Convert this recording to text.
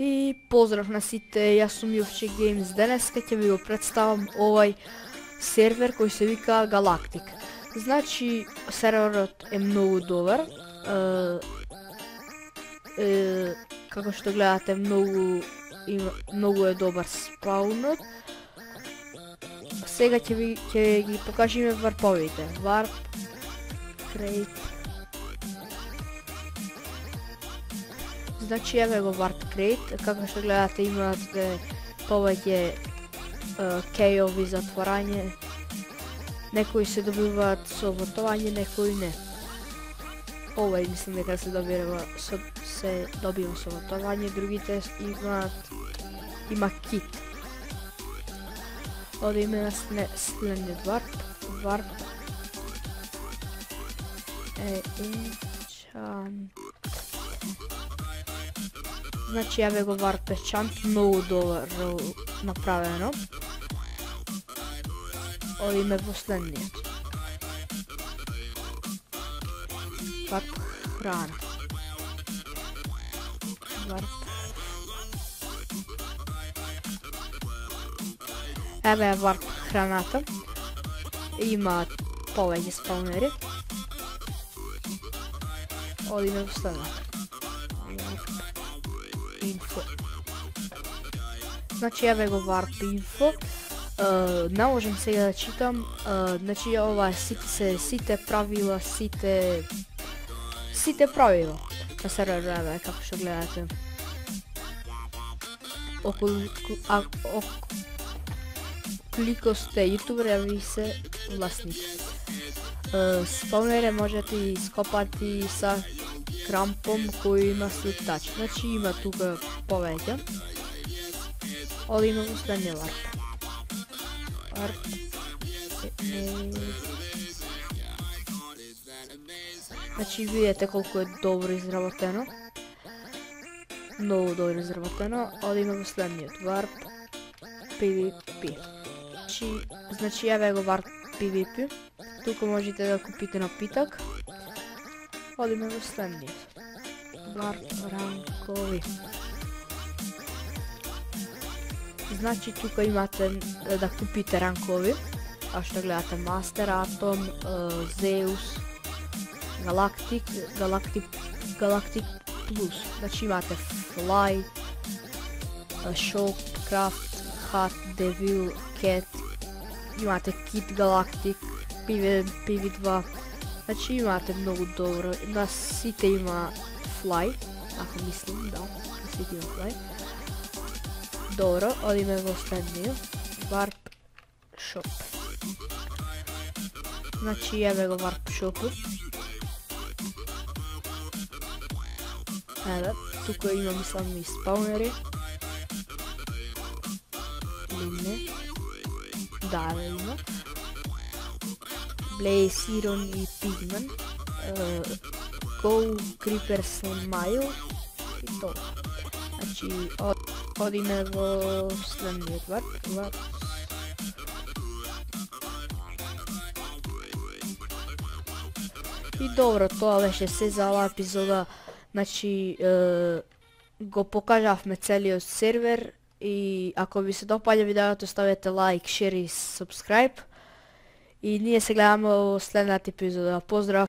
I pozdrav na site, ja sam Jovček Games. Danas ќе ви го представам ovaj сервер koji se vika Galactic. Znači, serverът е много добър. Како што гледате, много е добър спаунът. Сега ќе ги покажеме варповите. Warp, Crate. Znači, evo go Warp Crate. Како што гледате, имате повеќе кејови за отворање. Некои се добиваат со вотување, некои не. Овај мислам дека се добива со вотување, другите има кит. Одиме на следниот Warp. Enchant. Значи, еве го Warp Enchant, многу добро направено. Одиме во следниот. Warp храна. Еве е Warp храната. Има повеќе спаунери. Одиме во следниот. Info. Значи, еве го Warp Info. Не можам сега да читам. Значи, ова сите правила, сите правила на серверот, како што гледате. Колико сте јутубер, ви се власник. Спаунере можете ископати са крампом кој има слетач. Значи, има тука повеќе. Одиме во следниот Warp. Значи, видите колко е добро изработено. Много добро изработено. Одиме во следниот Warp PvP. Значи, еве го Warp PvP. Тука можете да купите напиток. Одиме во следниот Warp ранкови. Значи, тука имате да купите ранкови. А што гледате, Master, Atom, Zeus, Galactic Plus. Значи, имате Fly, Shop, Craft, Hat, Devil, Cat. Имате Kit Galactic, PV2. Значи, имате многу добро. На сите има Fly, ако мислим, да, на сите има Fly. Добро, одиме во следниот Warp Shop. Значи, еве го Warp Shop. Еве, тука имам сами спаунери. Или не? Да, има. Blaze, Iron и Pigman. Go, Creeper, Smile и тоа. Значи, одиме во следниот Warp. И добро, тоа беше се за оваа епизода. Значи, го покажавме целиот сервер и ако ви се допаѓа видеото, ставете лайк, шер и subscribe. И ние се гледаме во следната епизода. Поздрав!